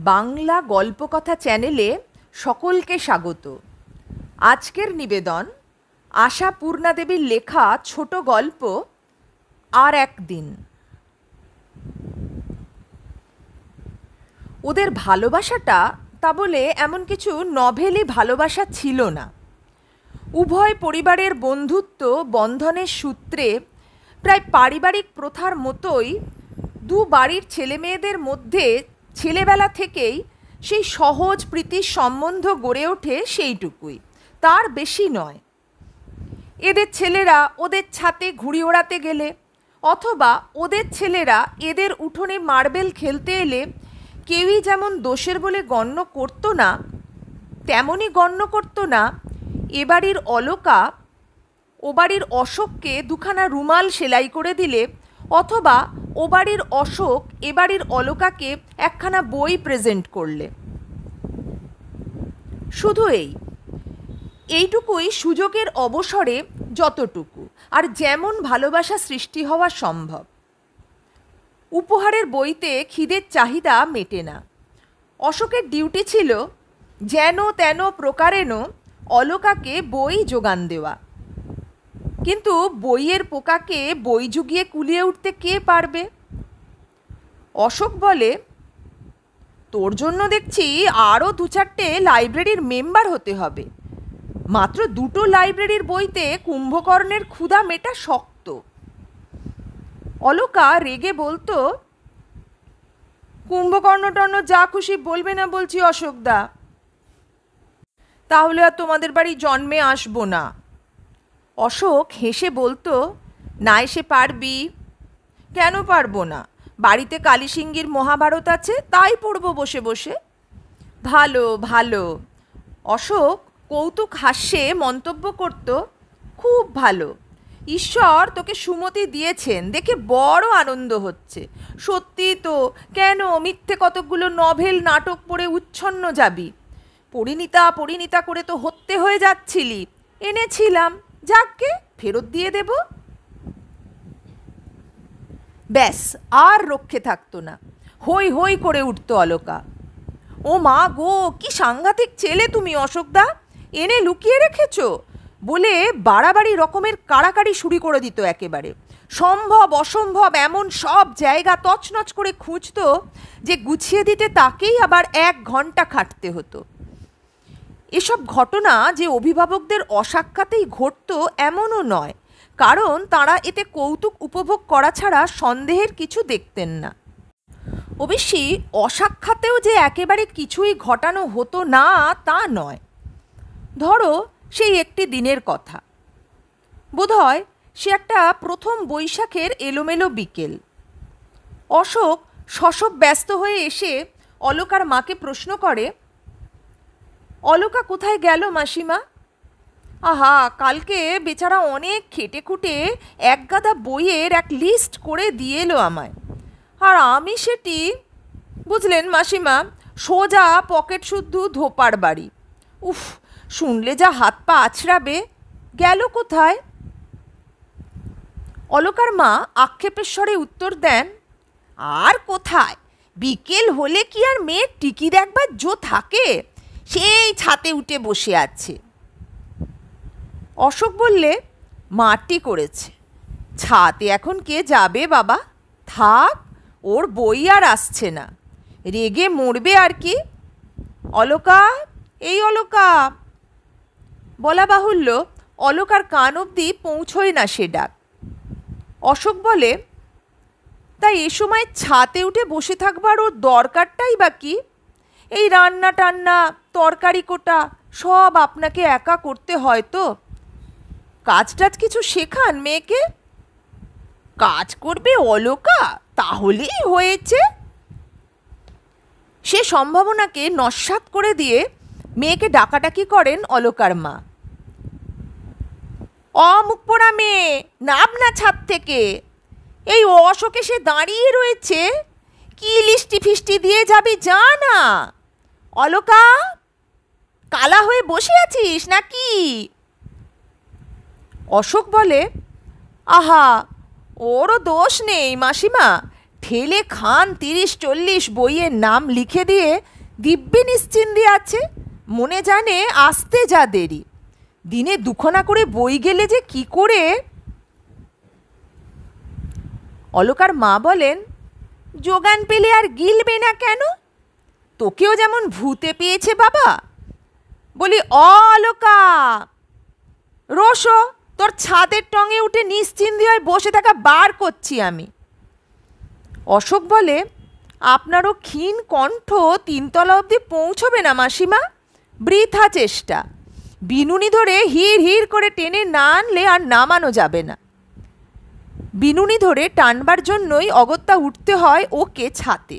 বাংলা গল্পকথা চ্যানেলে সকলকে স্বাগত। আজকের নিবেদন আশা পূর্ণা দেবীর লেখা ছোট গল্প আর একদিন। ওদের ভালোবাসাটা তা বলে এমন কিছু নভেলি ভালোবাসা ছিল না। উভয় পরিবারের বন্ধুত্ব বন্ধনের সূত্রে প্রায় পারিবারিক প্রথার মতোই দু বাড়ির ছেলেমেয়েদের মধ্যে ছেলেবেলা থেকেই সেই সহজ প্রীতির সম্বন্ধ গড়ে ওঠে, সেইটুকুই, তার বেশি নয়। এদের ছেলেরা ওদের ছাতে ঘুড়ি ওড়াতে গেলে অথবা ওদের ছেলেরা এদের উঠোনে মার্বেল খেলতে এলে কেউই যেমন দোষের বলে গণ্য করত না, তেমনই গণ্য করত না এ বাড়ির অলকা ও বাড়ির অশোককে দুখানা রুমাল সেলাই করে দিলে অথবা ও বাড়ির অশোক এ বাড়ির অলকাকে একখানা বই প্রেজেন্ট করলে। শুধু এইটুকুই সুযোগের অবসরে যতটুকু আর যেমন ভালোবাসা সৃষ্টি হওয়া সম্ভব। উপহারের বইতে খিদের চাহিদা মেটে না। অশোকের ডিউটি ছিল যেন তেন প্রকারেণ অলকাকে বই যোগান দেওয়া, কিন্তু বইয়ের পোকাকে বই জুগিয়ে কুলিয়ে উঠতে কে পারবে? অশোক বলে, তোর জন্য দেখছি আরও 2-4টে লাইব্রেরির মেম্বার হতে হবে। মাত্র 2টো লাইব্রেরির বইতে কুম্ভকর্ণের ক্ষুধা মেটা শক্ত। অলকা রেগে বলতো, কুম্ভকর্ণ যা খুশি বলবে না বলছি অশোকদা, তাহলে আর তোমাদের বাড়ি জন্মে আসবো না। অশোক হেসে বলতো, না এসে পারবি? কেন পারবো না? বাড়িতে কালীসিংহীর মহাভারত আছে, তাই পড়বো বসে বসে। ভালো ভালো। অশোক কৌতুক হাস্যে মন্তব্য করত, খুব ভালো। ঈশ্বর তোকে সুমতি দিয়েছেন দেখে বড় আনন্দ হচ্ছে। সত্যি তো, কেন মিথ্যে কতকগুলো নভেল নাটক পড়ে উচ্ছন্ন যাবি? পরিণীতা করে তো হত্যে হয়ে যাচ্ছিলি। এনেছিলাম, যাকে ফেরত দিয়ে দেব। ব্যাস, আর রক্ষে থাকতো না। হই হই করে উঠতো অলকা। ও মা গো, কি সাংঘাতিক ছেলে তুমি অশোকদা, এনে লুকিয়ে রেখেছ বলে বাড়াবাড়ি রকমের কাড়াকাড়ি শুরু করে দিত। একেবারে সম্ভব অসম্ভব এমন সব জায়গা তছনছ করে খুঁজতো যে গুছিয়ে দিতে তাকেই আবার 1 ঘন্টা খাটতে হতো। এসব ঘটনা যে অভিভাবকদের অসাক্ষাতেই ঘটত এমনও নয়, কারণ তারা এতে কৌতুক উপভোগ করা ছাড়া সন্দেহের কিছু দেখতেন না। অবশ্যই অসাক্ষাতেও যে একেবারে কিছুই ঘটানো হতো না তা নয়। ধরো সেই একটি দিনের কথা, বোধহয় সে একটা প্রথম বৈশাখের এলোমেলো বিকেল। অশোক শশব ব্যস্ত হয়ে এসে অলকার মাকে প্রশ্ন করে, অলকা কোথায় গেল মাসিমা? আহা, কালকে বেচারা অনেক খেটে খুঁটে এক গাদা বইয়ের এক লিস্ট করে দিয়ে এলো আমায়, আর আমি সেটি, বুঝলেন মাসিমা, সোজা পকেট শুদ্ধ ধোপার বাড়ি। উফ, শুনলে যা হাত পা আছড়াবে। গেল কোথায়? অলকার মা আক্ষেপের স্বরে উত্তর দেন, আর কোথায়, বিকেল হলে কি আর মেয়ের টিকি দেখবার জো থাকে? সেই ছাতে উঠে বসে আছে। অশোক বললে, মাটি করেছে, ছাতে এখন কে যাবে বাবা, থাক, ওর বই আর আসছে না, রেগে মরবে আর কি। অলকা, এই অলকা। বলা বাহুল্য অলকার কান অবধি পৌঁছয় না সে ডাক। অশোক বলে, তাই এ সময় ছাতে উঠে বসে থাকবার ওর দরকারটাই বা কি? এই রান্না টান্না তরকারি কোটা সব আপনাকে একা করতে হয় তো? কাজ টাজ কিছু শেখান মেয়েকে। কাজ করবে অলকা, তাহলেই হয়েছে। সে সম্ভাবনাকে নস্যাৎ করে দিয়ে মেয়েকে ডাকাডাকি করেন অলকার মা। মুখ পোড়া মেয়ে, নাব না ছাদ থেকে। এই অশোক এসে দাঁড়িয়ে রয়েছে, কি লিস্টি ফিস্টি দিয়ে যাবি, যা না। অলকা, কালা হয়ে বসে আছিস নাকি? অশোক বলে, আহা, ওরও দোষ নেই মাসিমা, ঠেলে খান 30-40 বইয়ের নাম লিখে দিয়ে দিব্যি নিশ্চিন্দি আছে, মনে জানে আসতে যা দেরি। দিনে দুখানা করে বই গেলে যে কি করে। অলোকার মা বলেন, যোগান পেলে আর গিলবে না কেন? তোকেও যেমন ভূতে পেয়েছে বাবা। বলি, অলোকা রোশো, তোর ছাদের টঙে উঠে নিশ্চিন্দি হয়ে বসে থাকা বার করছি আমি। অশোক বলে, আপনারও ক্ষীণ কণ্ঠ 3 তলা অবধি পৌঁছবে না মাসিমা, বৃথা চেষ্টা। বিনুনি ধরে হিড় হিড় করে টেনে না আনলে আর নামানো যাবে না। বিনুনি ধরে টানবার জন্যই অগত্যা উঠতে হয় ওকে ছাতে।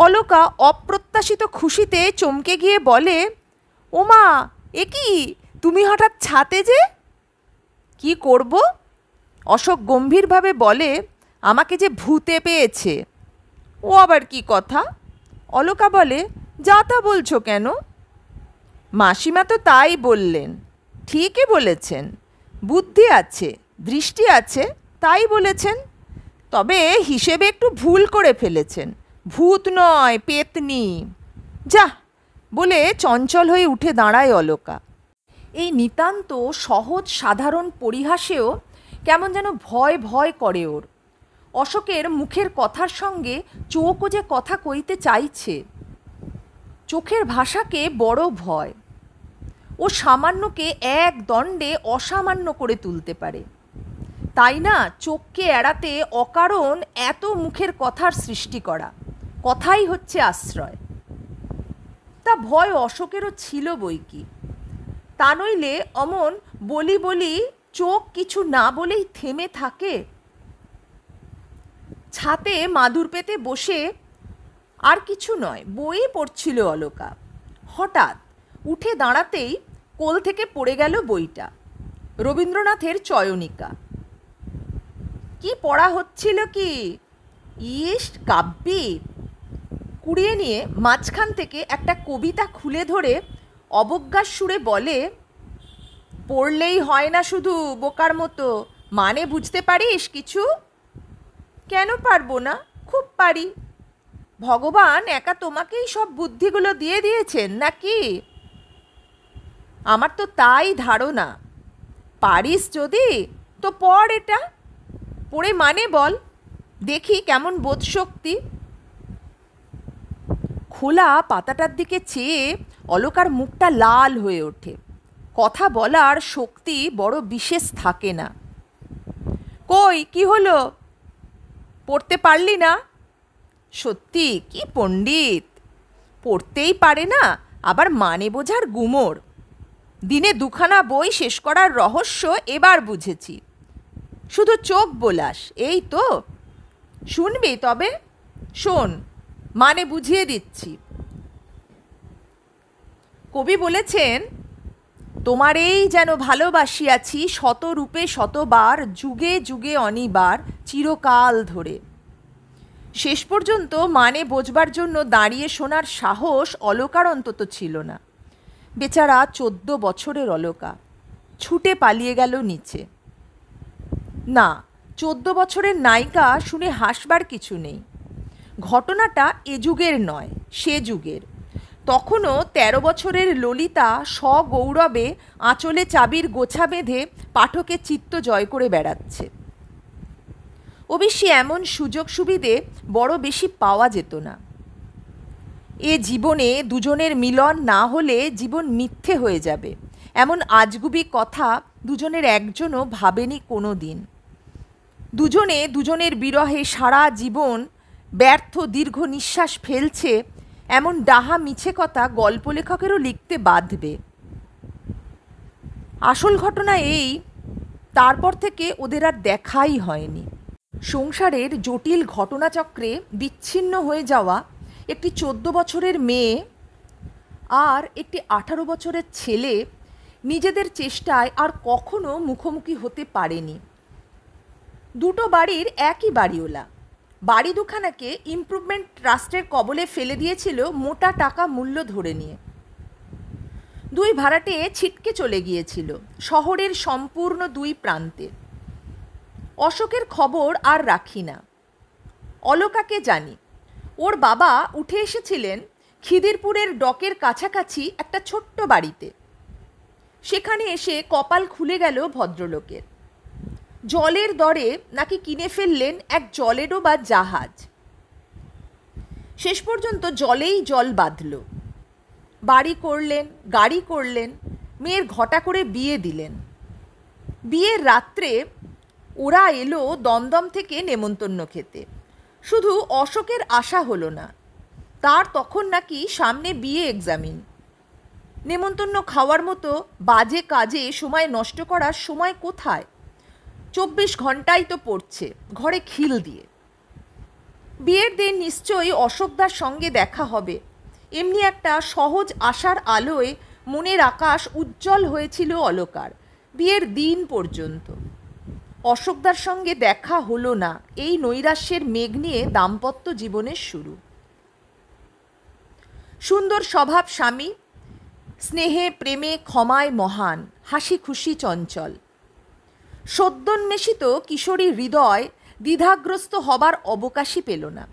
অলোকা অপ্রত্যাশিত খুশিতে চমকে গিয়ে বলে, ওমা, এ কি, তুমি হঠাৎ ছাতে যে? কি করব? অশোক গম্ভীরভাবে বলে, আমাকে যে ভূতে পেয়েছে। ও আবার কি কথা? অলোকা বলে, যা তা বলছো কেন? মাসিমা তো তাই বললেন। ঠিকই বলেছেন, বুদ্ধি আছে, দৃষ্টি আছে, তাই বলেছেন। তবে হিসেবে একটু ভুল করে ফেলেছেন। ভূত নয়, পেতনি। যা, বলে চঞ্চল হয়ে উঠে দাঁড়ায় অলোকা। এই নিতান্ত সহজ সাধারণ পরিহাসেও কেমন যেন ভয় ভয় করে ওর। অশোকের মুখের কথার সঙ্গে চোখও যে কথা কইতে চাইছে। চোখের ভাষাকে বড় ভয়। ও সামান্যকে এক দণ্ডে অসামান্য করে তুলতে পারে, তাই না চোখকে এড়াতে অকারণ এত মুখের কথার সৃষ্টি করা। কথাই হচ্ছে আশ্রয়। তা ভয় অশোকেরও ছিল বই কি। তা নইলে অমন বলি বলি চোখ কিছু না বলেই থেমে থাকে। ছাতে মাদুর পেতে বসে আর কিছু নয়, বই পড়ছিল অলোকা। হঠাৎ উঠে দাঁড়াতেই কোল থেকে পড়ে গেল বইটা, রবীন্দ্রনাথের চয়নিকা। কি পড়া হচ্ছিল কি? ইস, কাব্যি। কুড়িয়ে নিয়ে মাঝখান থেকে একটা কবিতা খুলে ধরে অবজ্ঞার সুরে বলে, পড়লেই হয় না শুধু বোকার মতো, মানে বুঝতে পারিস কিছু? কেন পারবো না, খুব পারি। ভগবান একা তোমাকেই সব বুদ্ধিগুলো দিয়ে দিয়েছেন নাকি? আমার তো তাই ধারণা। পারিস যদি তো পড়, এটা পড়ে মানে বল, দেখি কেমন বোধশক্তি। খোলা পাতাটার দিকে চেয়ে অলোকার মুখটা লাল হয়ে ওঠে। কথা বলার শক্তি বড় বিশেষ থাকে না। কই, কি হলো? পড়তে পারলি না? সত্যি কি পণ্ডিত! পড়তেই পারে না, আবার মানে বোঝার গুমর। দিনে দুখানা বই শেষ করার রহস্য এবার বুঝেছি। শুধু চোখ বোলাস, এই তো। শুনবি তবে? শোন, মানে বুঝিয়ে দিচ্ছি। কবি বলেছেন, তোমার এই যেন ভালোবাসিয়াছি শতরূপে শতবার, যুগে যুগে অনিবার, চিরকাল ধরে। শেষ পর্যন্ত মানে বোঝবার জন্য দাঁড়িয়ে শোনার সাহস অলোকার অন্তত ছিল না। বেচারা 14 বছরের অলোকা ছুটে পালিয়ে গেল নিচে। না, 14 বছরের নায়িকা শুনে হাসবার কিছু নেই। ঘটনাটা এ যুগের নয়, সে যুগের। তখনও 13 বছরের ললিতা সগৌরবে আঁচলে চাবির গোছা বেঁধে পাঠকের চিত্ত জয় করে বেড়াচ্ছে। অবশ্যই এমন সুযোগ সুবিধে বড় বেশি পাওয়া যেত না। এ জীবনে দুজনের মিলন না হলে জীবন মিথ্যে হয়ে যাবে, এমন আজগুবি কথা দুজনের একজনও ভাবেনি কোনো দিন। দুজনে দুজনের বিরহে সারা জীবন ব্যর্থ দীর্ঘ নিঃশ্বাস ফেলছে, এমন ডাহা মিছে কথা গল্প লেখকেরও লিখতে বাধবে। আসল ঘটনা এই, তারপর থেকে ওদের আর দেখাই হয়নি। সংসারের জটিল ঘটনাচক্রে বিচ্ছিন্ন হয়ে যাওয়া একটি 14 বছরের মেয়ে আর একটি 18 বছরের ছেলে নিজেদের চেষ্টায় আর কখনো মুখোমুখি হতে পারেনি। দুটো বাড়ির একই বাড়িওয়ালা। বাড়ি দুখানাকে ইমপ্রুভমেন্ট ট্রাস্টের কবলে ফেলে দিয়েছিল মোটা টাকা মূল্য ধরে নিয়ে। দুই ভাড়াটে ছিটকে চলে গিয়েছিল শহরের সম্পূর্ণ দুই প্রান্তে। অশোকের খবর আর রাখি না। অলকাকে জানি। ওর বাবা উঠে এসেছিলেন খিদিরপুরের ডকের কাছাকাছি একটা ছোট্ট বাড়িতে। সেখানে এসে কপাল খুলে গেল ভদ্রলোকের। জলের দরে নাকি কিনে ফেললেন এক জলে ডোবা জাহাজ। শেষ পর্যন্ত জলেই জল বাঁধল। বাড়ি করলেন, গাড়ি করলেন, মেয়ের ঘটা করে বিয়ে দিলেন। বিয়ের রাত্রে ওরা এলো দমদম থেকে নেমন্তন্ন খেতে। শুধু অশোকের আশা হলো না, তার তখন নাকি সামনে বিয়ে এক্সামিন। নেমন্তন্ন খাওয়ার মতো বাজে কাজে সময় নষ্ট করার সময় কোথায়? 24 ঘন্টাই তো পড়ছে ঘরে খিল দিয়ে। বিয়ের দিন নিশ্চয়ই অশোকদার সঙ্গে দেখা হবে, এমনি একটা সহজ আশার আলোয় মনের আকাশ উজ্জ্বল হয়েছিল অলকার বিয়ের দিন পর্যন্ত। অশোকদার সঙ্গে দেখা হলো না, এই নৈরাশ্যের মেঘ নিয়ে দাম্পত্য জীবনের শুরু। সুন্দর স্বভাব স্বামী, স্নেহে প্রেমে ক্ষমায় মহান, হাসি খুশি চঞ্চল। সদ্যোন্মেষিত কিশোরী হৃদয় দ্বিধাগ্রস্ত হবার অবকাশই পেল না।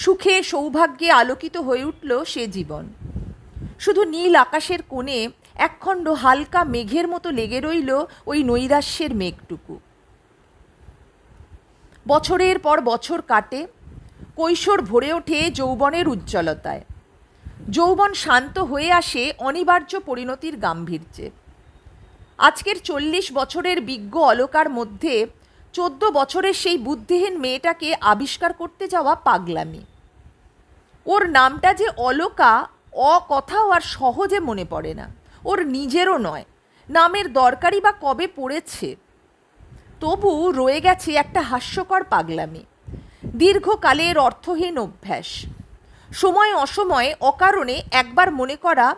সুখে সৌভাগ্যে আলোকিত হয়ে উঠল সে জীবন। শুধু নীল আকাশের কোণে একখণ্ড হালকা মেঘের মতো লেগে রইল ওই নৈরাশ্যের মেঘটুকু। বছরের পর বছর কাটে, কৈশোর ভরে ওঠে যৌবনের উজ্জ্বলতায়। যৌবন শান্ত হয়ে আসে অনিবার্য পরিণতির গাম্ভীর্যে। আজকের 40 বছরের বিজ্ঞ অলকার মধ্যে 14 বছরের সেই বুদ্ধিহীন মেয়েটাকে আবিষ্কার করতে যাওয়া পাগলামি। ওর নামটা যে অলকা কথাও আর সহজে মনে পড়ে না, ওর নিজেরও নয়। নামের দরকারই বা কবে পড়েছে? তবু রয়ে গেছে একটা হাস্যকর পাগলামি, দীর্ঘকালের অর্থহীন অভ্যাস। সময় অসময়ে অকারণে একবার মনে করা,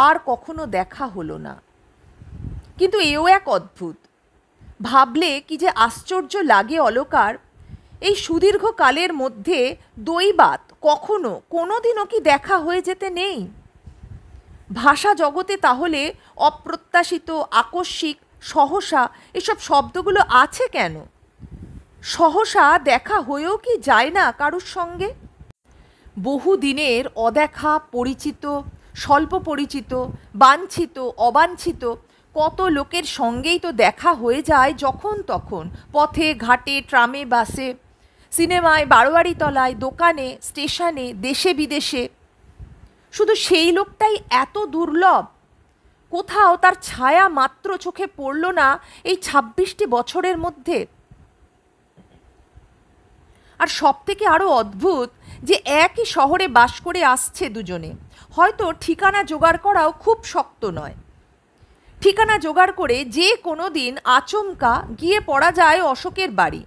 আর কখনো দেখা হলো না। কিন্তু এও এক অদ্ভুত, ভাবলে কি যে আশ্চর্য লাগে অলকার। এই সুদীর্ঘ কালের মধ্যে দৈবাৎ কখনো কোনোদিনও কি দেখা হয়ে যেতে নেই? ভাষা জগতে তাহলে অপ্রত্যাশিত, আকস্মিক, সহসা এসব শব্দগুলো আছে কেন? সহসা দেখা হয়েও কি যায় না কারুর সঙ্গে? বহুদিনের অদেখা, পরিচিত, স্বল্প পরিচিত, বাঞ্ছিত, অবাঞ্ছিত কত লোকের সঙ্গেই তো দেখা হয়ে যায় যখন তখন, পথে ঘাটে, ট্রামে, বাসে, সিনেমায়, বারোয়ারি তলায়, দোকানে, স্টেশনে, দেশে বিদেশে। শুধু সেই লোকটাই এত দুর্লভ, কোথাও তার ছায়া মাত্র চোখে পড়ল না এই 26টি বছরের মধ্যে। আর সব থেকে আরও অদ্ভুত যে একই শহরে বাস করে আসছে দুজনে, হয়তো ঠিকানা জোগাড় করাও খুব শক্ত নয়। ঠিকানা জোগাড় করে যে কোনো দিন আচমকা গিয়ে পড়া যায় অশোকের বাড়ি।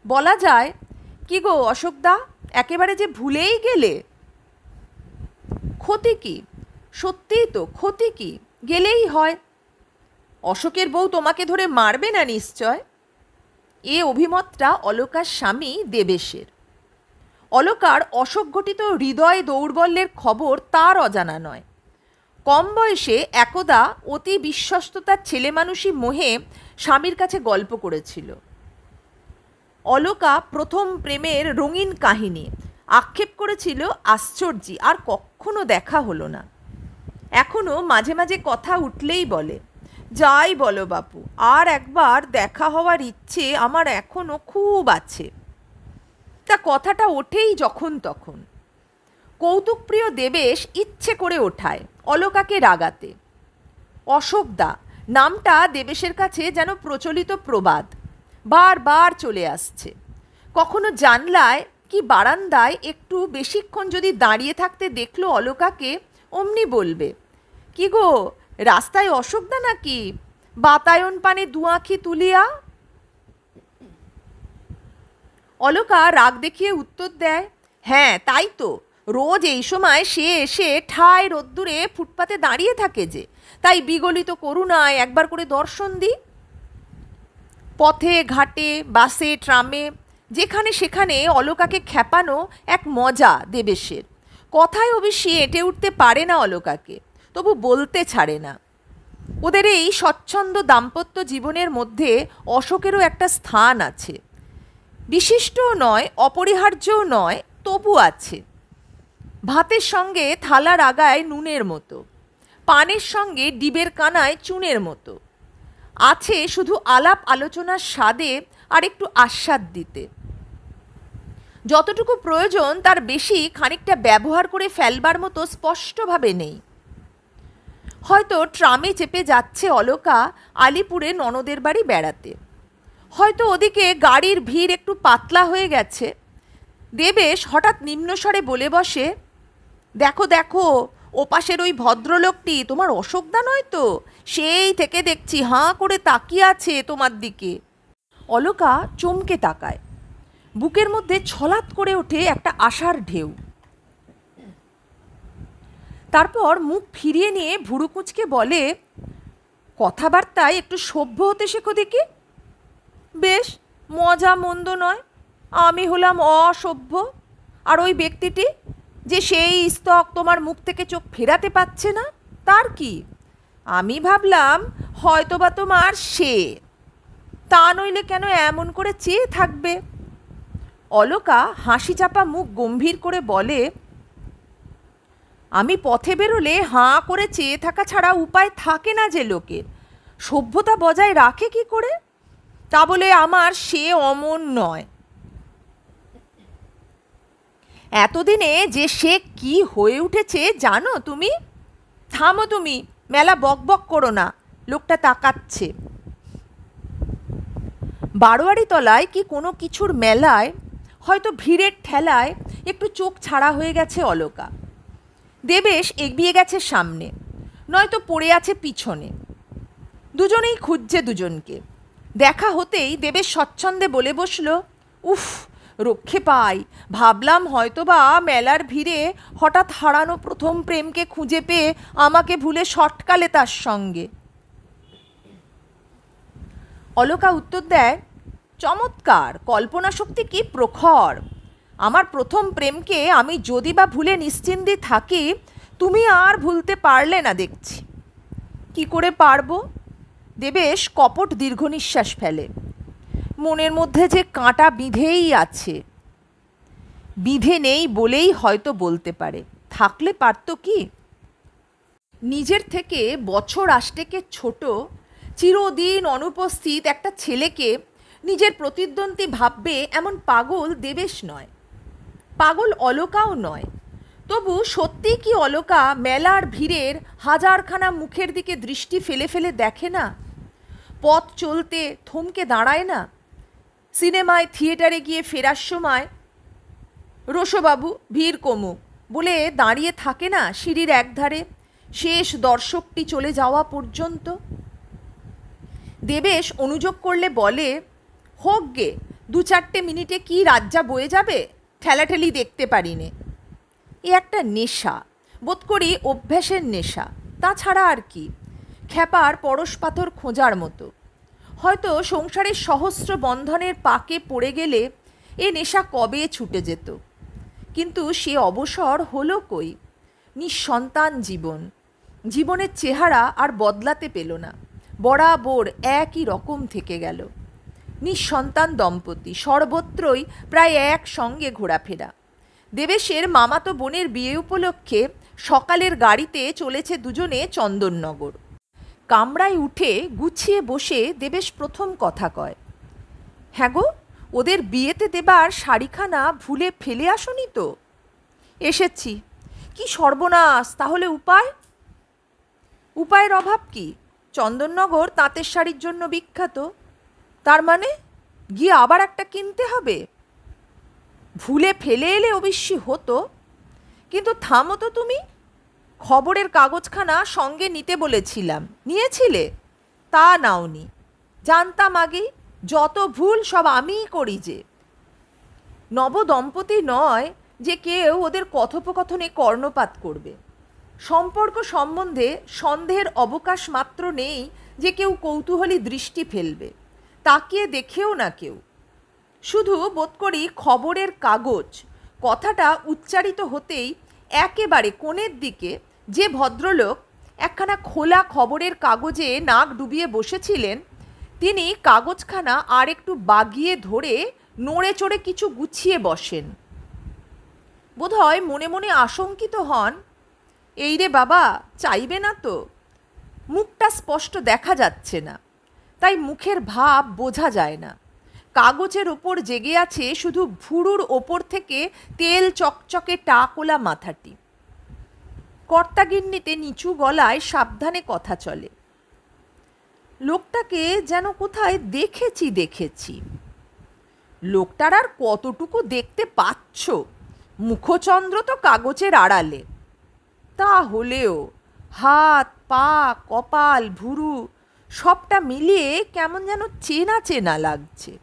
বলা যায়, কি গো অশোকদা, একেবারে যে ভুলেই গেলে। ক্ষতি কি? সত্যিই তো, ক্ষতি কি? গেলেই হয়। অশোকের বউ তোমাকে ধরে মারবে না নিশ্চয়। এ অভিমতটা অলকার স্বামী দেবেশের। অলকার অশোক ঘটিত হৃদয় দৌর্বল্যের খবর তার অজানা নয়। কম বয়সে একদা অতি বিশ্বস্ততার ছেলেমানুষি মোহে স্বামীর কাছে গল্প করেছিল। অলকা প্রথম প্রেমের রঙিন কাহিনী আক্ষেপ করেছিল আশ্চর্যি, আর কখনো দেখা হলো না। এখনও মাঝে মাঝে কথা উঠলেই বলে, যাই বলো বাপু, আর একবার দেখা হওয়ার ইচ্ছে আমার এখনও খুব আছে। তা কথাটা ওঠেই যখন তখন। কৌতুকপ্রিয় দেবেশ ইচ্ছে করে ওঠায় অলকাকে রাগাতে। অশোকদা নামটা দেবেশের কাছে যেন প্রচলিত প্রবাদ, বারবার চলে আসছে। কখনো জানলায় কি বারান্দায় একটু বেশিক্ষণ যদি দাঁড়িয়ে থাকতে দেখলো অলকাকে, অমনি বলবে, কি গো রাস্তায় অশোকদা নাকি? বাতায়ন পানে দুআঁখি তুলিয়া। অলকা রাগ দেখিয়ে উত্তর দেয়, হ্যাঁ তাই তো, রোজ এই সময় সে এসে ঠায় রোদ্দুরে ফুটপাতে দাঁড়িয়ে থাকে যে, তাই বিগলিত করুণায় একবার করে দর্শন দিই। পথে ঘাটে, বাসে, ট্রামে, যেখানে সেখানে অলকাকে খেপানো এক মজা দেবেশের। কথায় অবশ্যই এঁটে উঠতে পারে না অলকাকে, তবু বলতে ছাড়ে না। ওদের এই স্বচ্ছন্দ দাম্পত্য জীবনের মধ্যে অশোকেরও একটা স্থান আছে। বিশিষ্টও নয়, অপরিহার্যও নয়, তবু আছে। ভাতের সঙ্গে থালার আগায় নুনের মতো, পানের সঙ্গে ডিবের কানায় চুনের মতো। আছে শুধু আলাপ আলোচনার স্বাদে আর একটু আস্বাদ দিতে। যতটুকু প্রয়োজন তার বেশি খানিকটা ব্যবহার করে ফেলবার মতো স্পষ্টভাবে নেই। হয়তো ট্রামে চেপে যাচ্ছে অলকা আলিপুরে ননদের বাড়ি বেড়াতে। হয়তো ওদিকে গাড়ির ভিড় একটু পাতলা হয়ে গেছে। দেবেশ হঠাৎ নিম্নস্বরে বলে বসে, দেখো দেখো, ওপাশের ওই ভদ্রলোকটি তোমার অশোকদা নয় তো? সেই থেকে দেখছি হাঁ করে তাকিয়ে আছে তোমার দিকে। অলকা চমকে তাকায়। বুকের মধ্যে ছলাৎ করে ওঠে একটা আশার ঢেউ। তারপর মুখ ফিরিয়ে নিয়ে ভুরু কুঁচকে বলে, কথাবার্তায় একটু সভ্য হতে শেখো দেখি। বেশ, মজা মন্দ নয়। আমি হলাম অসভ্য, আর ওই ব্যক্তিটি যে সেই স্তক তোমার মুখ থেকে চোখ ফেরাতে পারছে না, তার কি? আমি ভাবলাম হয়তোবা তোমার সে, তা নইলে কেন এমন করে চেয়ে থাকবে? অলকা হাসি চাপা মুখ গম্ভীর করে বলে, আমি পথে বেরোলে হাঁ করে চেয়ে থাকা ছাড়া উপায় থাকে না যে লোকের। সভ্যতা বজায় রাখে কি করে? তা বলে আমার সে অমন নয়। এতদিনে যে সে কি হয়ে উঠেছে জানো তুমি? থামো তুমি, মেলা বকবক করো না, লোকটা তাকাচ্ছে। বারোয়ারি তলায় কি কোনো কিছুর মেলায়, হয়তো ভিড়ের ঠেলায় একটু চোখ ছাড়া হয়ে গেছে অলকা। দেবেশ এগিয়ে গেছে সামনে, নয়তো পড়ে আছে পিছনে। দুজনেই খুঁজছে দুজনকে। দেখা হতেই দেবেশ স্বচ্ছন্দে বলে বসল, উফ, রক্ষে পাই। ভাবলাম হয়তোবা মেলার ভিড়ে হঠাৎ হারানো প্রথম প্রেমকে খুঁজে পেয়ে আমাকে ভুলে শটকালে তার সঙ্গে। অলকা উত্তর দেয়, চমৎকার, কল্পনা শক্তি কি প্রখর। আমার প্রথম প্রেমকে আমি যদি বা ভুলে নিশ্চিন্তে থাকি, তুমি আর ভুলতে পারলে না দেখছি। কি করে পারবো? দেবেশ কপট দীর্ঘ নিঃশ্বাস ফেলে। মনের মধ্যে যে কাঁটা বিঁধেই আছে। বিঁধে নেই বলেই হয়তো বলতে পারে, থাকলে পারত কি? নিজের থেকে বছর আষ্টেকে ছোট, চিরদিন অনুপস্থিত একটা ছেলেকে নিজের প্রতিদ্বন্দ্বী ভাববে এমন পাগল দেবেশ নয়, পাগল অলকাও নয়। তবু সত্যি কি অলকা মেলার ভিড়ের হাজারখানা মুখের দিকে দৃষ্টি ফেলে ফেলে দেখে না? পথ চলতে থমকে দাঁড়ায় না? সিনেমায় থিয়েটারে গিয়ে ফেরার সময় রোশবাবু ভিড় কমুক বলে দাঁড়িয়ে থাকে না সিঁড়ির একধারে, শেষ দর্শকটি চলে যাওয়া পর্যন্ত? দেবেশ অনুযোগ করলে বলে, হোক গে, 2-4 মিনিটে কি রাজ্জা বয়ে যাবে, ঠেলাঠেলি দেখতে পারি নে। এ একটা নেশা, বোধ করি অভ্যাসের নেশা, তাছাড়া আর কি? খ্যাপার পরশ পাথর খোঁজার মতো। হয়তো সংসারের সহস্র বন্ধনের পাকে পড়ে গেলে এ নেশা কবে ছুটে যেত। কিন্তু সে অবসর হলো কই? নিঃসন্তান জীবন, জীবনের চেহারা আর বদলাতে পেল না, বরাবর একই রকম থেকে গেল। নিঃসন্তান দম্পতি সর্বত্রই প্রায় একসঙ্গে ঘোরাফেরা। দেবেশের মামাতো বোনের বিয়ে উপলক্ষে সকালের গাড়িতে চলেছে দুজনে চন্দননগর। কামরায় উঠে গুছিয়ে বসে দেবেশ প্রথম কথা কয়, হ্যাঁ গো, ওদের বিয়েতে দেবার শাড়িখানা ভুলে ফেলে আসনি তো? এসেছি। কি সর্বনাশ, তাহলে উপায়? উপায়ের অভাব কি? চন্দননগর তাঁতের শাড়ির জন্য বিখ্যাত। তার মানে গিয়ে আবার একটা কিনতে হবে? ভুলে ফেলে এলে অবশ্যই হতো, কিন্তু থামো তো তুমি। খবরের কাগজখানা সঙ্গে নিতে বলেছিলাম, নিয়েছিলে? তা নাওনি। জানতাম আগেই, যত ভুল সব আমিই করি যে। নবদম্পতি নয় যে কেউ ওদের কথোপকথনে কর্ণপাত করবে। সম্পর্ক সম্বন্ধে সন্দেহের অবকাশ মাত্র নেই যে কেউ কৌতূহলী দৃষ্টি ফেলবে, তাকিয়ে দেখেও না কেউ। শুধু বোধ করি খবরের কাগজ কথাটা উচ্চারিত হতেই একেবারে কোণের দিকে যে ভদ্রলোক একখানা খোলা খবরের কাগজে নাক ডুবিয়ে বসেছিলেন, তিনি কাগজখানা আর একটু বাগিয়ে ধরে নড়ে চড়ে কিছু গুছিয়ে বসেন। বোধহয় মনে মনে আশঙ্কিত হন, এই রে বাবা, চাইবে না তো? মুখটা স্পষ্ট দেখা যাচ্ছে না, তাই মুখের ভাব বোঝা যায় না। কাগজের ওপর জেগে আছে শুধু ভুরুর ওপর থেকে তেল চকচকে টাকোলা মাথাটি। কর্তাগিন্নিতে নিচু গলায় সাবধানে কথা চলে। লোকটাকে যেন কোথায় দেখেছি। লোকটার আর কতটুকু দেখতে পাচ্ছ? মুখচন্দ্র তো কাগজের আড়ালে। তা হলেও হাত, পা, কপাল, ভুরু সবটা মিলিয়ে কেমন যেন চেনা চেনা লাগছে।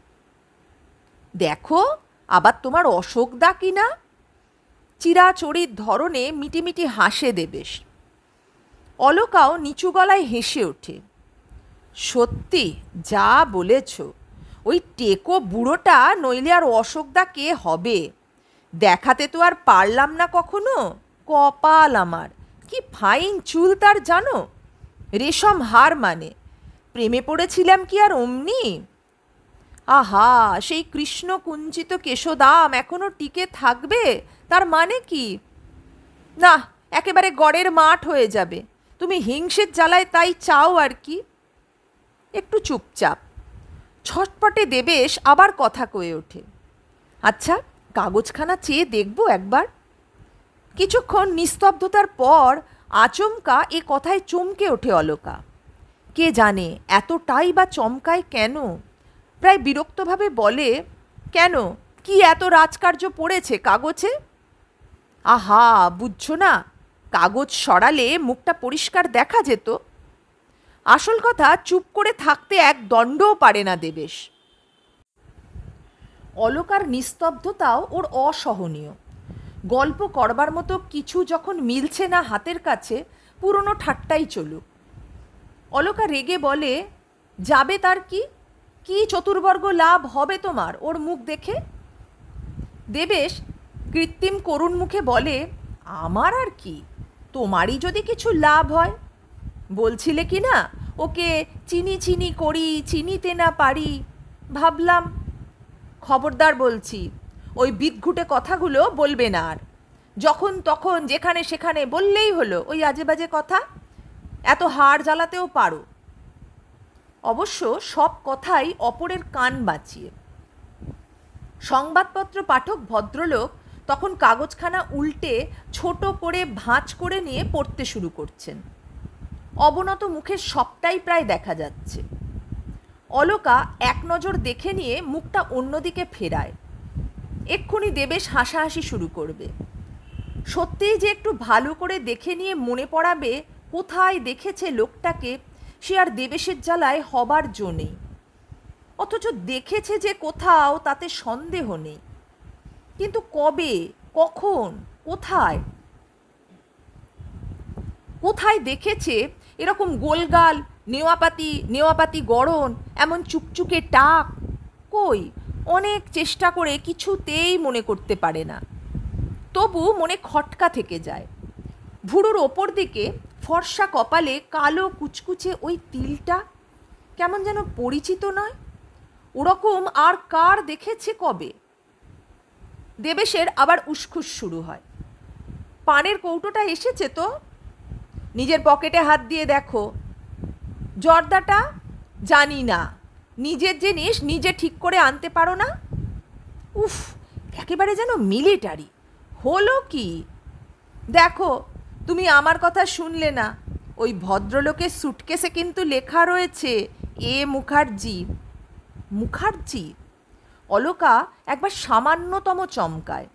দেখো, আবার তোমার অশোকদা কিনা? চিরাচরিত ধরনে মিটিমিটি হাসে দেবেশ। অলকাও নিচু গলায় হেসে ওঠে। সত্যি যা বলেছ, ওই টেকো বুড়োটা নইলে আর অশোকদা কে হবে? দেখাতে তো আর পারলাম না কখনো। কপাল আমার, কি ফাইন চুল তার জানো? রেশম হার মানে। প্রেমে পড়েছিলাম কি আর অমনি? আহা, সেই কৃষ্ণ কুঞ্চিত কেশদাম এখনো টিকে থাকবে, তার মানে কি? না, একেবারে গড়ের মাঠ হয়ে যাবে। তুমি হিংসের জ্বালায় তাই চাও আর কি। একটু চুপচাপ। ছটপটে দেবেশ আবার কথা কয়ে ওঠে, আচ্ছা, কাগজখানা চেয়ে দেখব একবার। কিছুক্ষণ নিস্তব্ধতার পর আচমকা এ কথায় চমকে ওঠে অলকা। কে জানে এতটাই বা চমকায় কেন? প্রায় বিরক্তভাবে বলে, কেন, কি এত রাজকার্য পড়েছে কাগজে? আহা, বুঝছো না? কাগজ সরালে মুখটা পরিষ্কার দেখা যেত। আসল কথা, চুপ করে থাকতে এক দণ্ডও পারে না দেবেশ। অলকার নিস্তব্ধতাও ওর অসহনীয়। গল্প করবার মতো কিছু যখন মিলছে না হাতের কাছে, পুরনো ঠাট্টাই চলুক। অলকা রেগে বলে, যাবে তার কি? কি চতুর্বর্গ লাভ হবে তোমার ওর মুখ দেখে? দেবেশ কৃত্রিম করুণ মুখে বলে, আমার আর কি, তোমারই যদি কিছু লাভ হয়। বলছিলে কি না ওকে চিনি চিনি করি, চিনিতে না পারি। ভাবলাম, খবরদার বলছি, ওই বিদঘুটে কথাগুলো বলবে না আর। যখন তখন যেখানে সেখানে বললেই হলো ওই আজে বাজে কথা। এত হাড় জ্বালাতেও পারো। অবশ্য সব কথাই অপরের কান বাঁচিয়ে। সংবাদপত্র পাঠক ভদ্রলোক তখন কাগজখানা উল্টে ছোট করে ভাঁজ করে নিয়ে পড়তে শুরু করছেন। অবনত মুখের সবটাই প্রায় দেখা যাচ্ছে। অলকা এক নজর দেখে নিয়ে মুখটা অন্যদিকে ফেরায়। এক্ষুনি দেবেশ হাসাহাসি শুরু করবে। সত্যিই যে একটু ভালো করে দেখে নিয়ে মনে পড়াবে কোথায় দেখেছে লোকটাকে, সে আর দেবেশের জ্বালায় হবার জো নেই। অথচ দেখেছে যে কোথাও, তাতে সন্দেহ নেই। কিন্তু কবে, কখন, কোথায়? কোথায় দেখেছে এরকম গোলগাল, নেওয়াপাতি গড়ন, এমন চুকচুকে টাক? কই, অনেক চেষ্টা করে কিছুতেই মনে করতে পারে না। তবু মনে খটকা থেকে যায়। ভুরুর ওপর দিকে ফর্সা কপালে কালো কুচকুচে ওই তিলটা কেমন যেন পরিচিত নয়। ওরকম আর কার দেখেছে কবে? দেবেশের আবার উসখুস শুরু হয়। পানের কৌটোটা এসেছে তো? নিজের পকেটে হাত দিয়ে দেখো। জর্দাটা? জানি না। নিজের জিনিস নিজে ঠিক করে আনতে পারো না? উফ, একেবারে যেন মিলিটারি। হলো কি? দেখো, তুমি আমার কথা শুনলে না। ওই ভদ্রলোকের সুটকেসে কিন্তু লেখা রয়েছে এ মুখার্জি। মুখার্জি? অলকা একবার সামান্যতম চমকায়,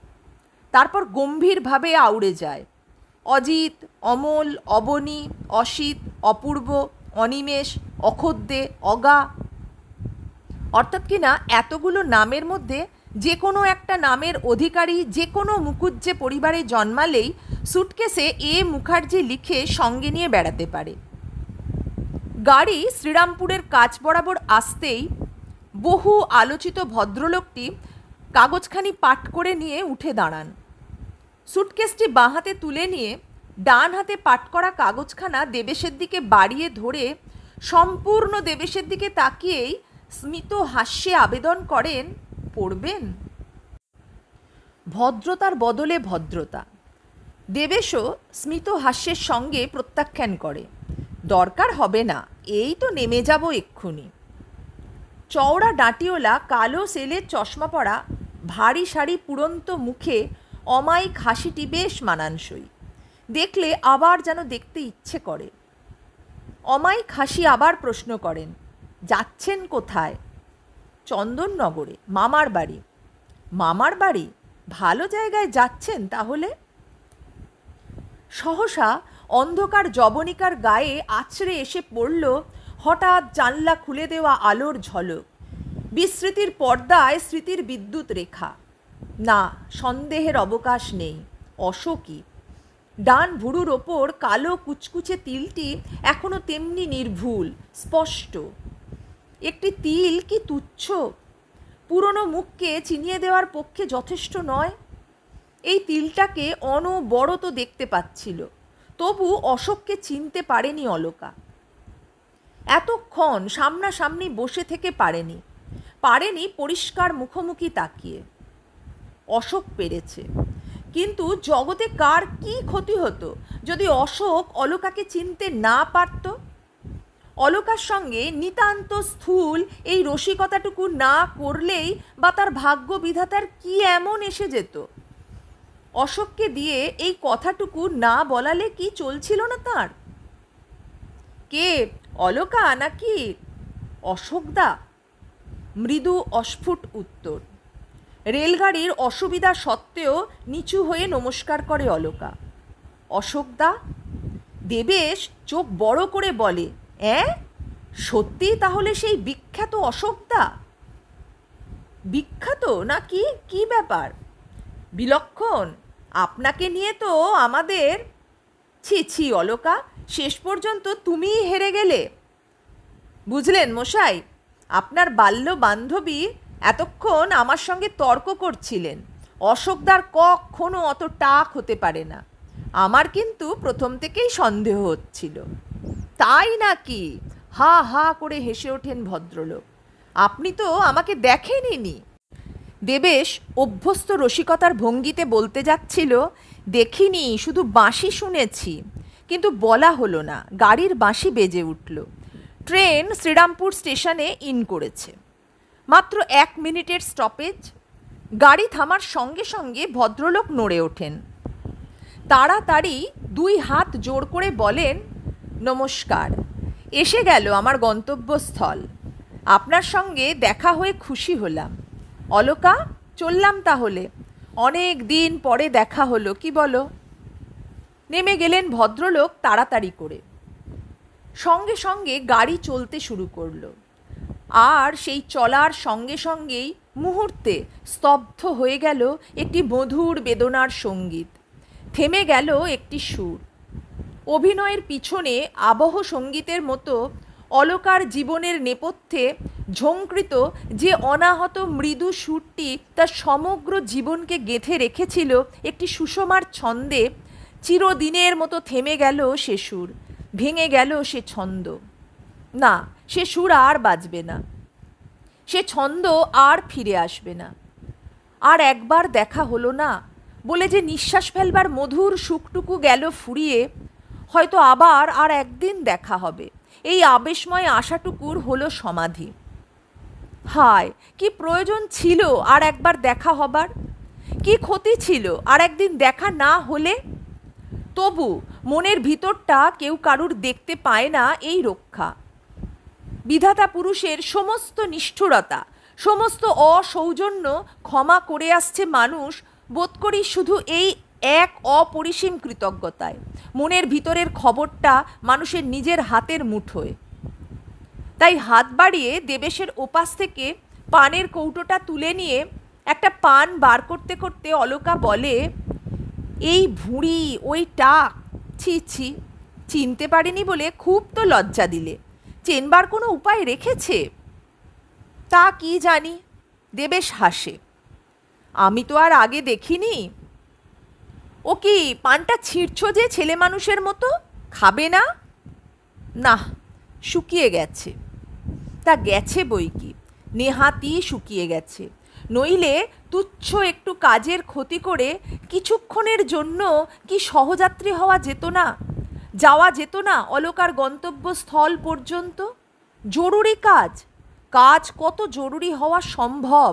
তারপর গম্ভীরভাবে আউড়ে যায়। অজিত, অমল, অবনী, অসিত, অপূর্ব, অনিমেষ, অখদ্দে, অগা। অর্থাৎ কিনা এতগুলো নামের মধ্যে যে কোনো একটা নামের অধিকারী যে কোনো মুকুজ্জে পরিবারে জন্মালেই সুটকেসে এ মুখার্জি লিখে সঙ্গে নিয়ে বেড়াতে পারে। গাড়ি শ্রীরামপুরের কাছ বরাবর আসতেই বহু আলোচিত ভদ্রলোকটি কাগজখানি পাঠ করে নিয়ে উঠে দাঁড়ান। সুটকেসটি বাঁ হাতে তুলে নিয়ে ডান হাতে পাঠ করা কাগজখানা দেবেশের দিকে বাড়িয়ে ধরে সম্পূর্ণ দেবেশের দিকে তাকিয়েই স্মিত হাস্যে আবেদন করেন, পড়বেন? ভদ্রতার বদলে ভদ্রতা। দেবেশও স্মিত হাস্যের সঙ্গে প্রত্যাখ্যান করে, দরকার হবে না, এই তো নেমে যাব এক্ষুনি। চওড়া ডাঁটিওলা কালো সেলের চশমা পরা ভারী সারি পুরন্ত মুখে অমায়িক হাসিটি বেশ মানানসই, দেখলে আবার যেন দেখতে ইচ্ছে করে। অমায়িক হাসি আবার প্রশ্ন করেন, যাচ্ছেন কোথায়? চন্দননগরে, মামার বাড়ি। মামার বাড়ি? ভালো জায়গায় যাচ্ছেন তাহলে। সহসা অন্ধকার জবনিকার গায়ে আছড়ে এসে পড়ল হঠাৎ জানলা খুলে দেওয়া আলোর ঝলক, বিস্মৃতির পর্দায় স্মৃতির বিদ্যুৎ রেখা। না, সন্দেহের অবকাশ নেই, অশোকই। ডান ভুরুর ওপর কালো কুচকুচে তিলটি এখনো তেমনি নির্ভুল, স্পষ্ট। একটি তিল কি তুচ্ছ, পুরনো মুখকে চিনিয়ে দেওয়ার পক্ষে যথেষ্ট নয়। এই তিলটাকে অনবরত দেখতে পাচ্ছিল, তবু অশোককে চিনতে পারেনি অলকা। এতক্ষণ সামনাসামনি বসে থেকে পারেনি পরিষ্কার মুখোমুখি তাকিয়ে। অশোক পেরেছে, কিন্তু জগতে কার কি ক্ষতি হতো যদি অশোক অলকাকে চিনতে না পারত? অলকার সঙ্গে নিতান্ত স্থূল এই রসিকতাটুকু না করলেই বা তার ভাগ্য বিধাতার কি এমন এসে যেত? অশোককে দিয়ে এই কথাটুকু না বলালে কি চলছিল না তার? কে, অলকা নাকি অশোকদা? মৃদু অস্ফুট উত্তর। রেলগাড়ির অসুবিধা সত্ত্বেও নিচু হয়ে নমস্কার করে অলকা। অশোকদা? দেবেশ চোখ বড় করে বলে, সত্যি তাহলে সেই বিখ্যাত অশোকদা? বিখ্যাত নাকি? কি ব্যাপার? বিলক্ষণ, আপনাকে নিয়ে তো আমাদের। ছি অলকা, শেষ পর্যন্ত তুমিই হেরে গেলে। বুঝলেন মশাই, আপনার বাল্য বান্ধবী এতক্ষণ আমার সঙ্গে তর্ক করছিলেন, অশোকদার কখনো অত টাক হতে পারে না। আমার কিন্তু প্রথম থেকেই সন্দেহ হচ্ছিল। তাই নাকি? হা হা করে হেসে ওঠেন ভদ্রলোক। আপনি তো আমাকে দেখেনইনি। দেবেশ অভ্যস্ত রসিকতার ভঙ্গিতে বলতে যাচ্ছিল, দেখিনি, শুধু বাঁশি শুনেছি। কিন্তু বলা হলো না, গাড়ির বাঁশি বেজে উঠল। ট্রেন শ্রীরামপুর স্টেশনে ইন করেছে। মাত্র 1 মিনিটের স্টপেজ। গাড়ি থামার সঙ্গে সঙ্গে ভদ্রলোক নড়ে ওঠেন। তাড়াতাড়ি 2 হাত জোড় করে বলেন, নমস্কার, এসে গেল আমার গন্তব্যস্থল। আপনার সঙ্গে দেখা হয়ে খুশি হলাম। অলকা, চললাম তাহলে, অনেক দিন পরে দেখা হলো, কি বলো? নেমে গেলেন ভদ্রলোক তাড়াতাড়ি করে। সঙ্গে সঙ্গে গাড়ি চলতে শুরু করলো। আর সেই চলার সঙ্গে সঙ্গেই মুহূর্তে স্তব্ধ হয়ে গেল একটি মধুর বেদনার সঙ্গীত। থেমে গেল একটি সুর। অভিনয়ের পিছনে আবহ সঙ্গীতের মতো অলকার জীবনের নেপথ্যে ঝঙ্কৃত যে অনাহত মৃদু সুরটি তার সমগ্র জীবনকে গেঁথে রেখেছিল একটি সুষমার ছন্দে, চিরদিনের মতো থেমে গেল সে সুর, ভেঙে গেল সে ছন্দ। না, সে সুর আর বাজবে না, সে ছন্দ আর ফিরে আসবে না। আর একবার দেখা হলো না বলে যে নিঃশ্বাস ফেলবার মধুর সুখটুকু গেল ফুরিয়ে, হয়তো আবার আর একদিন দেখা হবে, এই আবেশময় আশাটুকুর হলো সমাধি। হায়, কি প্রয়োজন ছিল আর একবার দেখা হবার? কি ক্ষতি ছিল আর একদিন দেখা না হলে? তবু মনের ভিতরটা কেউ কারুর দেখতে পায় না, এই রক্ষা। বিধাতা পুরুষের সমস্ত নিষ্ঠুরতা, সমস্ত অসৌজন্য ক্ষমা করে আসছে মানুষ, বোধ করি শুধু এই এক অপরিসীম কৃতজ্ঞতায়। মনের ভিতরের খবরটা মানুষের নিজের হাতের মুঠোয়। তাই হাত বাড়িয়ে দেবেশের ওপাশ থেকে পানের কৌটোটা তুলে নিয়ে একটা পান বার করতে করতে অলকা বলে, এই ভুঁড়ি, ওই টাক, ছি, চিনতে পারেনি বলে খুব তো লজ্জা দিলে। চেনবার কোনো উপায় রেখেছে? তা কি জানি, দেবেশ হাসে। আমি তো আর আগে দেখিনি। ও কি, পানটা ছিঁড়ছ যে ছেলে মানুষের মতো, খাবে না? না, শুকিয়ে গেছে। তা গেছে বই কি, নেহাতি শুকিয়ে গেছে। নইলে তুচ্ছ একটু কাজের ক্ষতি করে কিছুক্ষণের জন্য কি সহযাত্রী হওয়া যেত না, যাওয়া যেত না অলকার গন্তব্যস্থল পর্যন্ত? জরুরি কাজ, কাজ কত জরুরি হওয়া সম্ভব